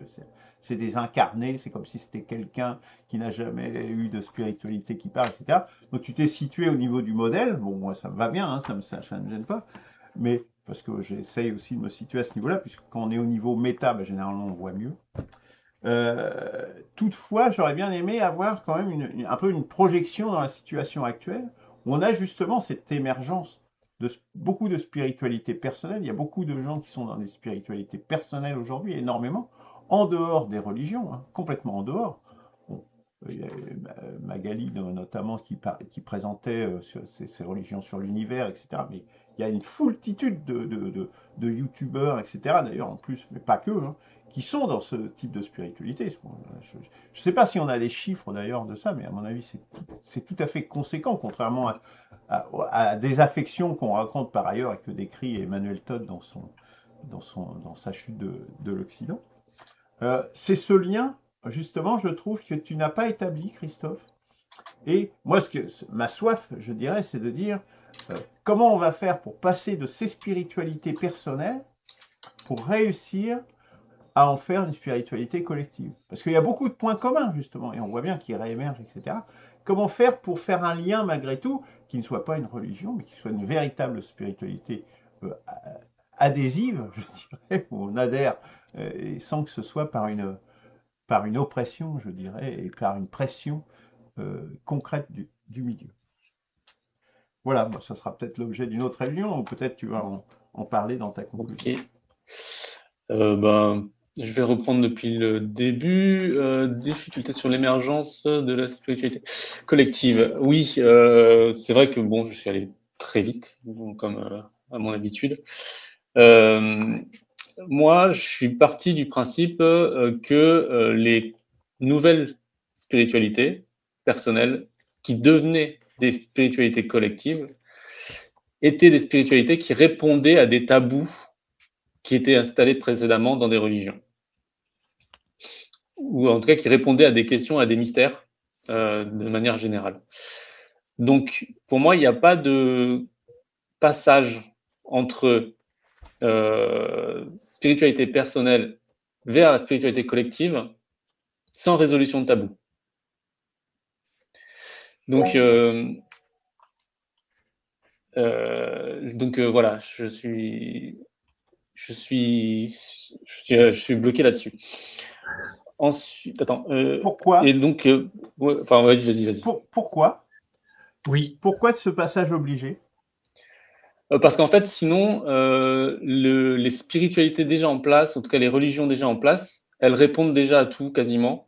Speaker 1: c'est désincarné, c'est comme si c'était quelqu'un qui n'a jamais eu de spiritualité qui parle, etc. Donc, tu t'es situé au niveau du modèle. Bon, moi, ça me va bien, hein, ça ne me gêne pas. Mais parce que j'essaye aussi de me situer à ce niveau-là, puisque quand on est au niveau méta, généralement, on voit mieux. Toutefois, j'aurais bien aimé avoir quand même un peu une projection dans la situation actuelle, où on a justement cette émergence de beaucoup de spiritualité personnelle. Il y a beaucoup de gens qui sont dans des spiritualités personnelles aujourd'hui, énormément, en dehors des religions, hein, complètement en dehors. Bon, il y a Magali notamment qui présentait ses religions sur l'univers, etc. Mais il y a une foultitude de youtubeurs, etc. D'ailleurs, en plus, mais pas que, hein, qui sont dans ce type de spiritualité. Je ne sais pas si on a des chiffres d'ailleurs de ça, mais à mon avis, c'est tout à fait conséquent, contrairement à des affections qu'on raconte par ailleurs et que décrit Emmanuel Todd dans sa chute de l'Occident. C'est ce lien, justement, je trouve que tu n'as pas établi, Christophe. Et moi, ma soif, je dirais, c'est de dire comment on va faire pour passer de ces spiritualités personnelles pour réussir à en faire une spiritualité collective. Parce qu'il y a beaucoup de points communs, justement, et on voit bien qu'ils réémergent, etc. Comment faire pour faire un lien, malgré tout, qui ne soit pas une religion, mais qui soit une véritable spiritualité adhésive, je dirais, où on adhère, et sans que ce soit par une oppression, je dirais, et par une pression concrète du milieu. Voilà, bon, ça sera peut-être l'objet d'une autre réunion, ou peut-être tu vas en parler dans ta conclusion.
Speaker 2: Ok. Je vais reprendre depuis le début. Difficulté sur l'émergence de la spiritualité collective. Oui, c'est vrai que bon, je suis allé très vite, comme à mon habitude. Moi, je suis parti du principe que les nouvelles spiritualités personnelles qui devenaient des spiritualités collectives étaient des spiritualités qui répondaient à des tabous qui étaient installés précédemment dans des religions. Ou en tout cas qui répondaient à des questions, à des mystères, de manière générale. Donc, pour moi, il n'y a pas de passage entre spiritualité personnelle vers la spiritualité collective sans résolution de tabou. Donc voilà, je suis bloqué là-dessus. Ensuite, attends.
Speaker 1: Pourquoi
Speaker 2: Et donc, ouais, enfin, vas-y.
Speaker 1: Pourquoi
Speaker 4: Oui,
Speaker 1: Pourquoi de ce passage obligé?
Speaker 2: Parce qu'en fait, sinon, les spiritualités déjà en place, en tout cas les religions déjà en place, elles répondent déjà à tout quasiment.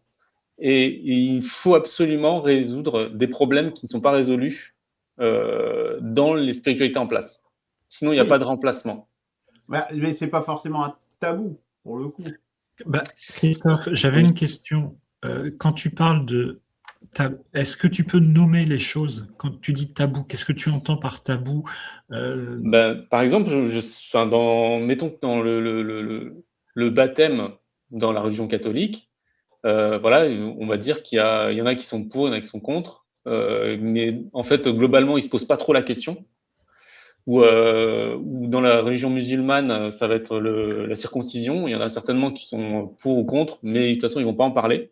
Speaker 2: Et il faut absolument résoudre des problèmes qui ne sont pas résolus dans les spiritualités en place. Sinon, il n'y a pas
Speaker 1: Oui,
Speaker 2: de remplacement.
Speaker 1: mais c'est pas forcément un tabou, pour le coup.
Speaker 4: bah, Christophe, j'avais
Speaker 2: Oui.
Speaker 4: une question. Quand tu parles de est-ce que tu peux nommer les choses? Quand tu dis tabou, qu'est-ce que tu entends par tabou?
Speaker 2: Ben, par exemple, mettons que dans le baptême dans la religion catholique, voilà, on va dire il y en a qui sont pour, il y en a qui sont contre, mais en fait, globalement, ils ne se posent pas trop la question. Ou dans la religion musulmane, ça va être la circoncision. Il y en a certainement qui sont pour ou contre, mais de toute façon, ils ne vont pas en parler.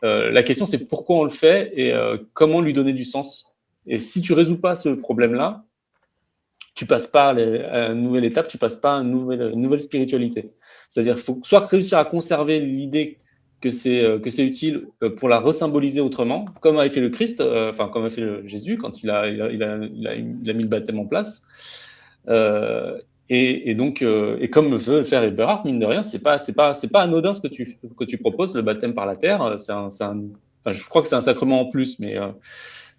Speaker 2: La question, c'est pourquoi on le fait et comment lui donner du sens. Et si tu ne résous pas ce problème-là, tu passes pas à une nouvelle étape, tu passes pas à une nouvelle spiritualité. C'est-à-dire qu'il faut soit réussir à conserver l'idée que c'est utile pour la resymboliser autrement, comme avait fait le Christ, enfin comme a fait Jésus quand il a mis le baptême en place. Et donc, et comme veut le faire Eberhard, mine de rien, c'est pas anodin ce que tu proposes, le baptême par la terre. Enfin, je crois que c'est un sacrement en plus, mais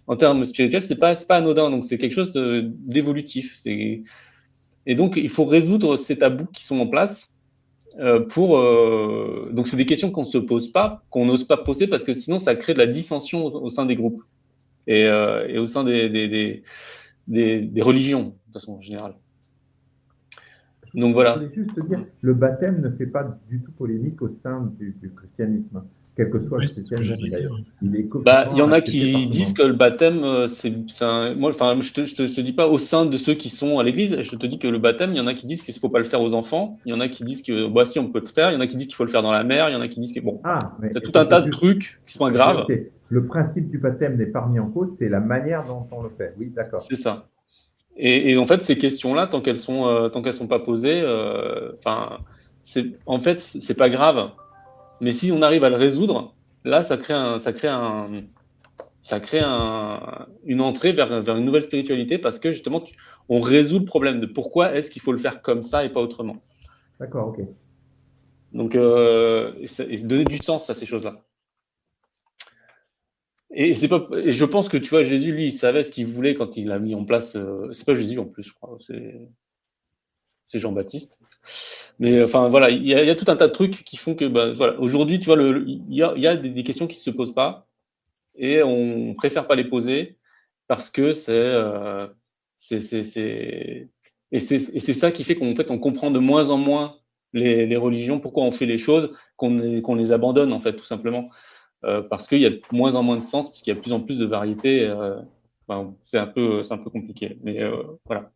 Speaker 2: en termes spirituels, c'est pas anodin. Donc, c'est quelque chose d'évolutif. Et donc, il faut résoudre ces tabous qui sont en place. Donc, c'est des questions qu'on ne se pose pas, qu'on n'ose pas poser, parce que sinon, ça crée de la dissension au sein des groupes et au sein des religions, de façon générale. Donc,
Speaker 3: Je
Speaker 2: voilà.
Speaker 3: voulais juste te dire, le baptême ne fait pas du tout polémique au sein du christianisme, quel que soit
Speaker 4: Oui,
Speaker 3: le
Speaker 4: c'est ce que
Speaker 3: christianisme
Speaker 4: j'allais dire.
Speaker 3: d'ailleurs. Il est
Speaker 2: Bah, il y
Speaker 3: complètement
Speaker 2: en a
Speaker 3: accepté par
Speaker 2: qui
Speaker 3: tout le
Speaker 2: disent
Speaker 3: monde.
Speaker 2: que le baptême, moi, enfin, je te dis pas au sein de ceux qui sont à l'église, je te dis que le baptême, il y en a qui disent qu'il ne faut pas le faire aux enfants, il y en a qui disent que, bah, si, on peut le faire, il y en a qui disent qu'il faut le faire dans la mer, il y en a qui disent que, bon, voilà.
Speaker 3: Ah, mais
Speaker 2: Tu as tout un tas
Speaker 3: c'était
Speaker 2: de
Speaker 3: juste.
Speaker 2: trucs qui sont pas
Speaker 3: Ok,
Speaker 2: graves,
Speaker 3: ok. Le principe du baptême n'est pas remis en cause, c'est la manière dont on le fait. Oui, d'accord.
Speaker 2: c'est ça. Et en fait, ces questions-là, tant qu'elles sont pas posées, enfin, en fait, c'est pas grave. Mais si on arrive à le résoudre, là, ça crée une entrée vers une nouvelle spiritualité parce que justement, on résout le problème de pourquoi est-ce qu'il faut le faire comme ça et pas autrement.
Speaker 3: D'accord, ok.
Speaker 2: Donc, et donner du sens à ces choses-là. Et je pense que tu vois, Jésus, lui, il savait ce qu'il voulait quand il a mis en place. C'est pas Jésus en plus, je crois, c'est Jean-Baptiste. Mais enfin, voilà, il y a tout un tas de trucs qui font que, bah, voilà, aujourd'hui, tu vois, il y a des questions qui ne se posent pas et on préfère pas les poser parce que c'est ça qui fait qu'en fait, on comprend de moins en moins les religions, pourquoi on fait les choses, qu'on les abandonne, en fait, tout simplement. Parce qu'il y a de moins en moins de sens, puisqu'il y a de plus en plus de variétés. Enfin, c'est un peu compliqué. Mais voilà.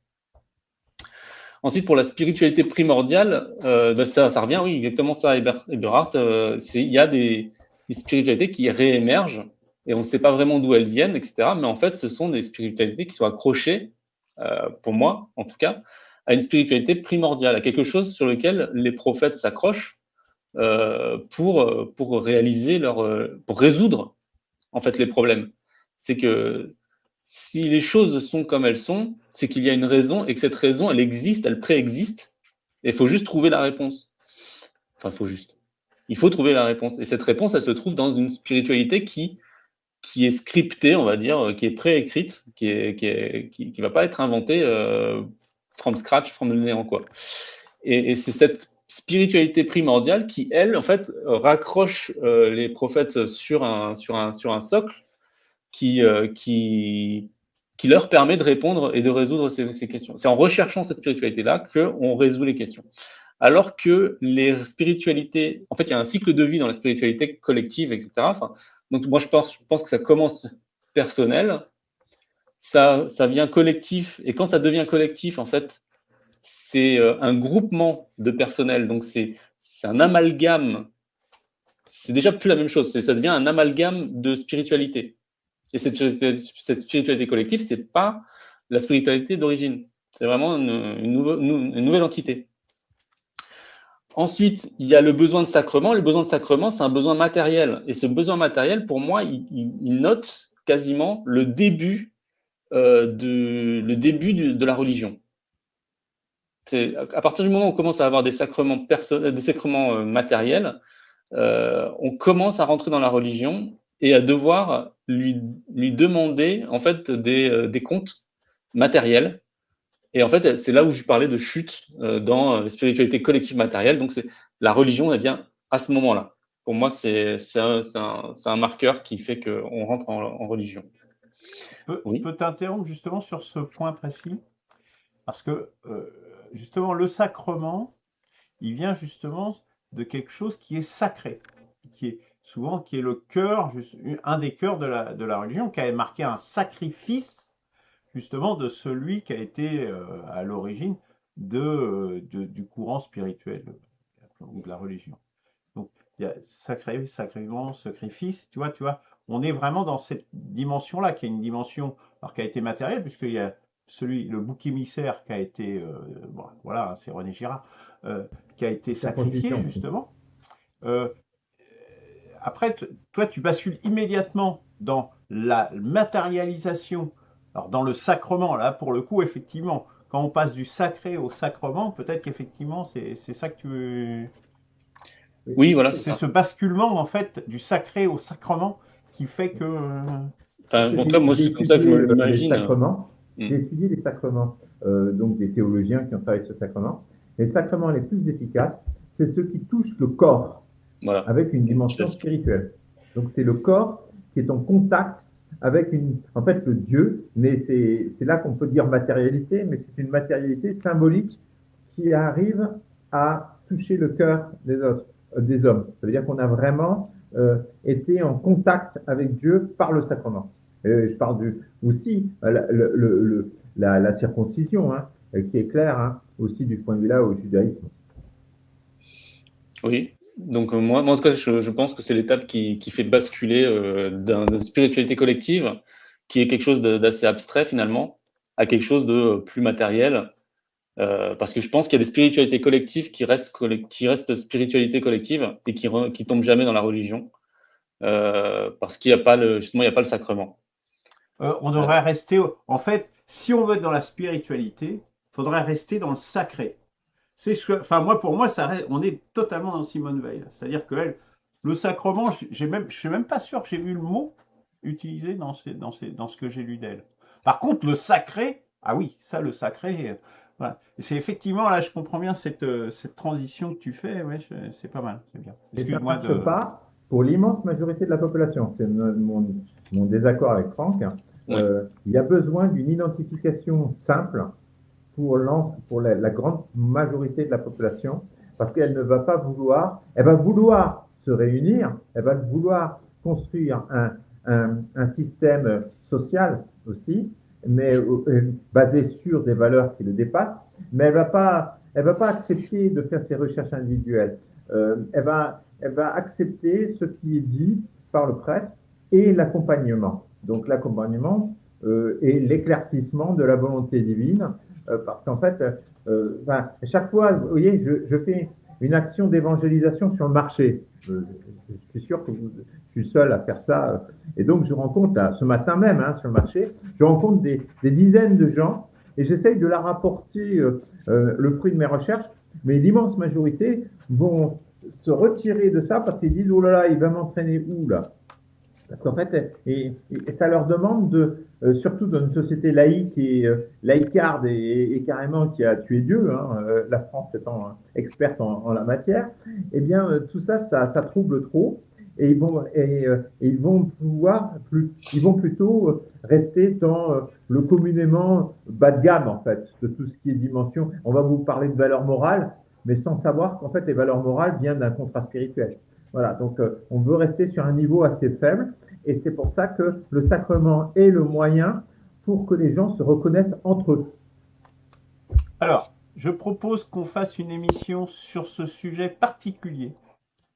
Speaker 2: Ensuite, pour la spiritualité primordiale, bah, ça revient, oui, exactement ça, Eberhard. Il y a des spiritualités qui réémergent et on ne sait pas vraiment d'où elles viennent, etc. Mais en fait, ce sont des spiritualités qui sont accrochées, pour moi en tout cas, à une spiritualité primordiale, à quelque chose sur lequel les prophètes s'accrochent pour réaliser pour résoudre en fait les problèmes. C'est que si les choses sont comme elles sont, c'est qu'il y a une raison et que cette raison, elle existe, elle préexiste. Et il faut juste trouver la réponse. Enfin, il faut trouver la réponse. Et cette réponse, elle se trouve dans une spiritualité qui est scriptée, on va dire, qui est préécrite, qui va pas être inventée from scratch, from le néant, quoi. Et c'est cette spiritualité primordiale qui, elle, en fait, raccroche les prophètes sur un socle qui, euh, qui, qui leur permet de répondre et de résoudre ces questions. C'est en recherchant cette spiritualité-là qu'on résout les questions. Alors que les spiritualités, en fait, il y a un cycle de vie dans la spiritualité collective, etc. Enfin, donc moi, je pense que ça commence personnel, ça vient collectif, et quand ça devient collectif, en fait, c'est un groupement de personnel, donc c'est un amalgame, c'est déjà plus la même chose, ça devient un amalgame de spiritualité. Et cette spiritualité collective, c'est pas la spiritualité d'origine, c'est vraiment une nouvelle entité. Ensuite, il y a le besoin de sacrement. Le besoin de sacrement, c'est un besoin matériel. Et ce besoin matériel, pour moi, il note quasiment le début, de la religion. À partir du moment où on commence à avoir des sacrements, matériels, on commence à rentrer dans la religion et à devoir lui demander en fait des comptes matériels. Et en fait, c'est là où je parlais de chute dans la spiritualité collective matérielle. Donc, la religion, elle vient à ce moment-là. Pour moi, c'est un marqueur qui fait qu'on rentre en religion.
Speaker 1: Je peux t'interrompre justement sur ce point précis, parce que justement, le sacrement, il vient justement de quelque chose qui est sacré, qui est le cœur, un des cœurs de la religion, qui a marqué un sacrifice justement de celui qui a été à l'origine du courant spirituel ou de la religion. Donc, il y a sacrement, sacrifice, tu vois, on est vraiment dans cette dimension-là, qui est une dimension alors, qui a été matérielle, puisqu'il y a le bouc émissaire qui a été, bon, voilà, c'est René Girard, qui a été sacrifié, justement. Après, toi, tu bascules immédiatement dans la matérialisation. Alors, dans le sacrement, là, pour le coup, effectivement, quand on passe du sacré au sacrement, peut-être qu'effectivement, c'est ça que tu...
Speaker 2: Oui, voilà,
Speaker 1: c'est ce basculement, en fait, du sacré au sacrement qui fait que...
Speaker 2: en tout cas, moi, c'est comme ça que je me l'imagine.
Speaker 3: J'ai étudié les sacrements, donc des théologiens qui ont travaillé sur ce sacrement. Les sacrements les plus efficaces, c'est ceux qui touchent le corps, voilà, avec une dimension spirituelle. Donc, c'est le corps qui est en contact avec en fait, le Dieu, mais c'est là qu'on peut dire matérialité, mais c'est une matérialité symbolique qui arrive à toucher le cœur des hommes. Ça veut dire qu'on a vraiment été en contact avec Dieu par le sacrement. Je parle aussi la circoncision, hein, qui est claire, hein, aussi du point de vue là au judaïsme.
Speaker 2: Oui. Donc moi, en tout cas, je pense que c'est l'étape qui fait basculer d'une spiritualité collective, qui est quelque chose d'assez abstrait finalement, à quelque chose de plus matériel. Parce que je pense qu'il y a des spiritualités collectives qui restent spiritualité collective et qui tombent jamais dans la religion, parce qu'il n'y a pas justement, il n'y a pas le sacrement.
Speaker 1: On devrait rester... En fait, si on veut être dans la spiritualité, il faudrait rester dans le sacré. Enfin, pour moi, on est totalement dans Simone Veil. C'est-à-dire que le sacrement, je ne suis même pas sûr que j'ai vu le mot utilisé dans ce que j'ai lu d'elle. Par contre, le sacré, ah oui, ça, le sacré, voilà. C'est effectivement, là, je comprends bien cette transition que tu fais. Ouais, c'est pas mal, c'est bien.
Speaker 3: Et ça ne marche pas pour l'immense majorité de la population. C'est mon désaccord avec Franck. Il y a besoin d'une identification simple pour la grande majorité de la population, parce qu'elle ne va pas vouloir, elle va vouloir se réunir, elle va vouloir construire un système social aussi, mais basé sur des valeurs qui le dépassent, mais elle va pas accepter de faire ses recherches individuelles. Elle va accepter ce qui est dit par le prêtre et l'accompagnement. Donc l'accompagnement et l'éclaircissement de la volonté divine, parce qu'en fait, chaque fois, vous voyez, je fais une action d'évangélisation sur le marché. Je suis sûr que je suis seul à faire ça. Et donc, je rencontre, là, ce matin même, hein, sur le marché, je rencontre des dizaines de gens et j'essaye de leur apporter le fruit de mes recherches, mais l'immense majorité vont se retirer de ça parce qu'ils disent « Oh là là, il va m'entraîner où là ?» Parce qu'en fait, et ça leur demande surtout dans une société laïque et laïcarde et carrément qui a tué Dieu, hein, la France étant experte en la matière, eh bien tout ça trouble trop et ils vont plutôt rester dans le communément bas de gamme en fait de tout ce qui est dimension. On va vous parler de valeurs morales, mais sans savoir qu'en fait les valeurs morales viennent d'un contrat spirituel. Voilà, donc on veut rester sur un niveau assez faible et c'est pour ça que le sacrement est le moyen pour que les gens se reconnaissent entre eux.
Speaker 1: Alors, je propose qu'on fasse une émission sur ce sujet particulier,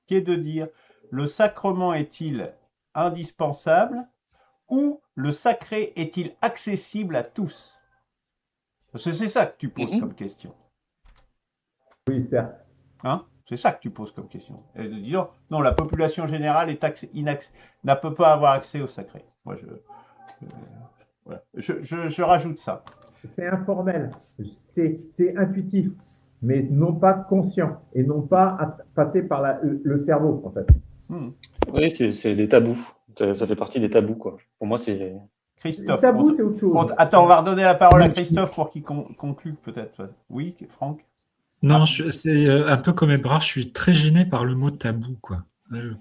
Speaker 1: qui est de dire, le sacrement est-il indispensable ou le sacré est-il accessible à tous? Parce que c'est ça que tu poses comme question.
Speaker 3: Oui, certes.
Speaker 1: Hein? C'est ça que tu poses comme question. Et de dire, non, la population générale ne peut pas avoir accès au sacré. Moi, voilà. Je rajoute ça.
Speaker 3: C'est informel, c'est intuitif, mais non pas conscient et non pas passé par le cerveau, en fait.
Speaker 2: Oui, c'est les tabous. Ça fait partie des tabous, quoi. Pour moi, c'est...
Speaker 3: Le
Speaker 1: Christophe.
Speaker 3: tabou, c'est autre chose.
Speaker 1: Attends, on va redonner la parole à Christophe pour qu'il conclue, peut-être. Oui, Franck?
Speaker 4: Non, c'est un peu comme Ebrard, je suis très gêné par le mot tabou, quoi.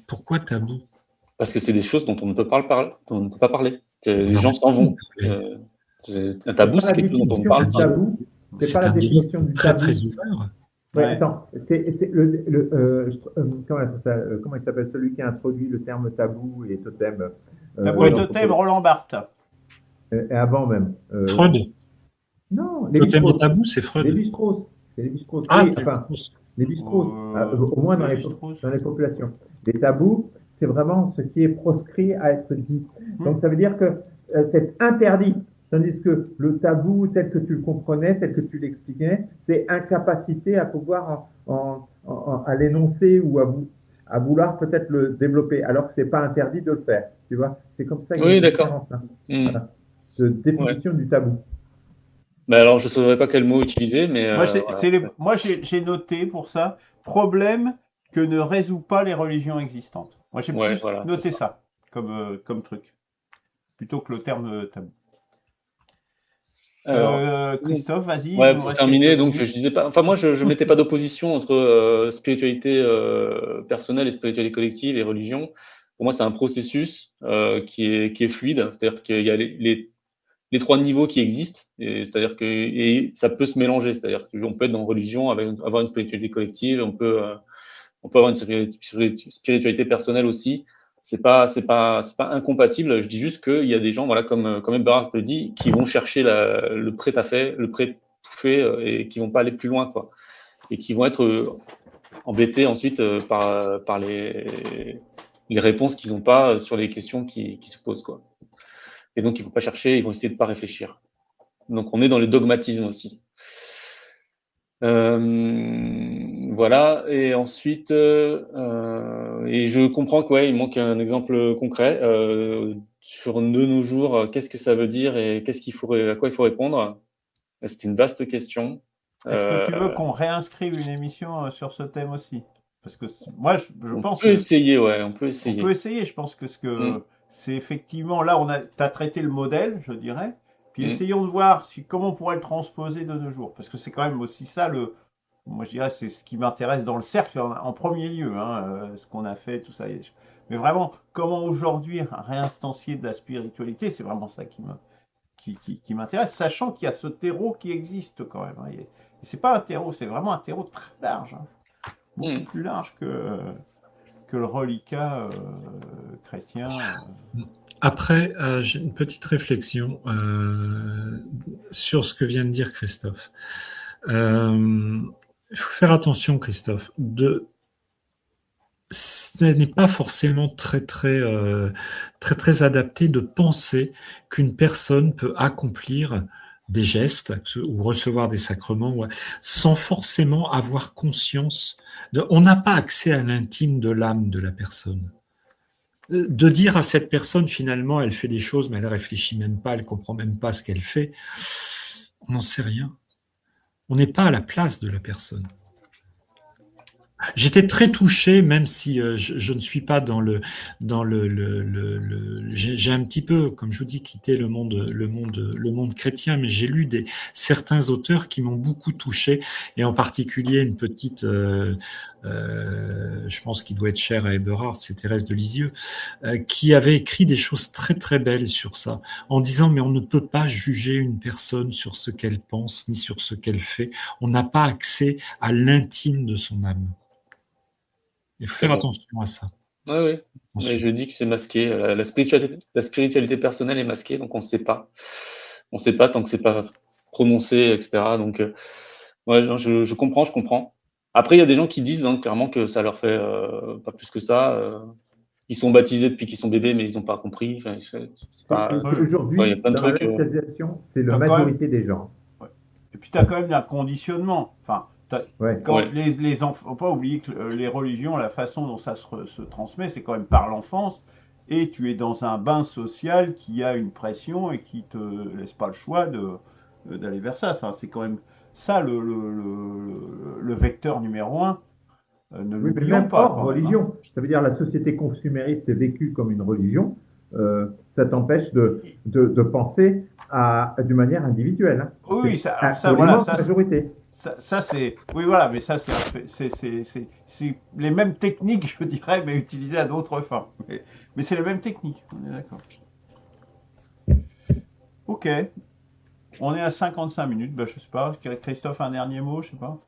Speaker 4: Pourquoi tabou?
Speaker 2: Parce que c'est des choses dont on ne peut pas parler. Les gens s'en vont. Un tabou, c'est quelque chose dont on parle pas.
Speaker 3: C'est pas la définition du
Speaker 4: très,
Speaker 3: tabou.
Speaker 4: très ouvert.
Speaker 3: Ouais, attends, comment il s'appelle celui qui a introduit le terme tabou et totem?
Speaker 1: Tabou et totem, Roland Barthes.
Speaker 3: Et avant même.
Speaker 4: Freud.
Speaker 3: Non,
Speaker 4: Totem et tabou, c'est Freud.
Speaker 3: Lévi-Strauss. C'est Lévi-Strauss.
Speaker 4: Ah,
Speaker 3: oui, enfin, Lévi-Strauss, au moins dans les populations. Les tabous, c'est vraiment ce qui est proscrit à être dit. Donc ça veut dire que c'est interdit. Tandis que le tabou, tel que tu le comprenais, tel que tu l'expliquais, c'est incapacité à pouvoir à l'énoncer ou à vouloir peut-être le développer, alors que c'est pas interdit de le faire. Tu vois, c'est comme ça qu'il y a une différence là. Voilà. De définition du tabou.
Speaker 2: Ben alors, je ne saurais pas quel mot utiliser, mais...
Speaker 1: Moi, j'ai noté pour ça, problème que ne résout pas les religions existantes. Moi, j'ai plus noté ça comme truc, plutôt que le terme tabou. Christophe, vas-y.
Speaker 2: Ouais, pour terminer, donc je disais pas. Enfin, moi, je mettais pas d'opposition entre spiritualité personnelle et spiritualité collective et religion. Pour moi, c'est un processus qui est fluide, c'est-à-dire qu'il y a les trois niveaux qui existent, c'est-à-dire que ça peut se mélanger, c'est-à-dire qu'on peut être dans religion, avoir une spiritualité collective, on peut avoir une spiritualité personnelle aussi. C'est pas incompatible. Je dis juste qu'il y a des gens, voilà, comme Ebrard le dit, qui vont chercher le prêt-à-fait, le prêt tout fait, et qui vont pas aller plus loin, quoi, et qui vont être embêtés ensuite par les réponses qu'ils n'ont pas sur les questions qui se posent, quoi. Et donc ils vont pas chercher, ils vont essayer de pas réfléchir. Donc on est dans le dogmatisme aussi. Voilà, et ensuite, et je comprends qu'il manque un exemple concret sur de nos jours. Qu'est-ce que ça veut dire et à quoi il faut répondre? C'est une vaste question.
Speaker 1: Est-ce que tu veux qu'on réinscrive une émission sur ce thème aussi? Parce que moi, je pense
Speaker 2: on peut essayer. On peut essayer.
Speaker 1: On peut essayer. Je pense que c'est effectivement là, tu as traité le modèle, je dirais. Puis essayons de voir comment on pourrait le transposer de nos jours. Parce que c'est quand même aussi ça, moi je dirais, c'est ce qui m'intéresse dans le cercle en premier lieu, ce qu'on a fait, tout ça. Mais vraiment, comment aujourd'hui réinstancier de la spiritualité, c'est vraiment ça qui m'intéresse, sachant qu'il y a ce terreau qui existe quand même. Et c'est pas un terreau, c'est vraiment un terreau très large, beaucoup plus large que le reliquat chrétien.
Speaker 4: Après, j'ai une petite réflexion sur ce que vient de dire Christophe. Il faut faire attention, Christophe. Ce n'est pas forcément très adapté de penser qu'une personne peut accomplir des gestes ou recevoir des sacrements sans forcément avoir conscience. On n'a pas accès à l'intime de l'âme de la personne. De dire à cette personne, finalement, elle fait des choses, mais elle ne réfléchit même pas, elle ne comprend même pas ce qu'elle fait, on n'en sait rien. On n'est pas à la place de la personne. J'étais très touché, même si je ne suis pas j'ai un petit peu, comme je vous dis, quitté le monde chrétien, mais j'ai lu certains auteurs qui m'ont beaucoup touché, et en particulier une petite, je pense qu'il doit être cher à Eberhard, c'est Thérèse de Lisieux, qui avait écrit des choses très très belles sur ça, en disant mais on ne peut pas juger une personne sur ce qu'elle pense ni sur ce qu'elle fait. On n'a pas accès à l'intime de son âme. Il faut faire attention à ça.
Speaker 2: Oui. Mais je dis que c'est masqué. La spiritualité personnelle est masquée, donc on ne sait pas. On ne sait pas tant que c'est pas prononcé, etc. Donc, je comprends. Après, il y a des gens qui disent clairement que ça leur fait pas plus que ça. Ils sont baptisés depuis qu'ils sont bébés, mais ils n'ont pas compris. Enfin,
Speaker 3: aujourd'hui,
Speaker 2: y a plein de
Speaker 3: dans
Speaker 2: trucs.
Speaker 3: La laïcisation, c'est la majorité des gens.
Speaker 1: Ouais. Et puis, tu as quand même un conditionnement. Enfin,
Speaker 3: Ouais.
Speaker 1: Quand
Speaker 2: Ouais.
Speaker 1: les enfants, faut pas oublier que les religions, la façon dont ça se transmet, c'est quand même par l'enfance. Et tu es dans un bain social qui a une pression et qui te laisse pas le choix d'aller vers ça. Enfin, c'est quand même ça le vecteur numéro un. Ne
Speaker 3: Oui, mais
Speaker 1: l'oublions
Speaker 3: même
Speaker 1: pas
Speaker 3: hors
Speaker 1: quand même, hein.
Speaker 3: religion. Ça veut dire la société consumériste est vécue comme une religion. Ça t'empêche de penser d'une manière individuelle. Hein.
Speaker 1: Oui, oui, ça, alors ça,
Speaker 3: Pour
Speaker 1: voilà,
Speaker 3: l'immense majorité.
Speaker 1: ça c'est, oui, voilà, mais ça c'est les mêmes techniques, je dirais, mais utilisées à d'autres fins. Mais c'est les mêmes techniques, on est d'accord. Ok, on est à 55 minutes, ben, je sais pas, Christophe, un dernier mot, je sais pas.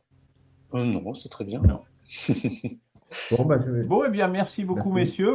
Speaker 2: Non, c'est très bien.
Speaker 1: Non.
Speaker 3: Bon, bah,
Speaker 1: Bon, eh bien, merci beaucoup,
Speaker 3: Merci.
Speaker 1: messieurs.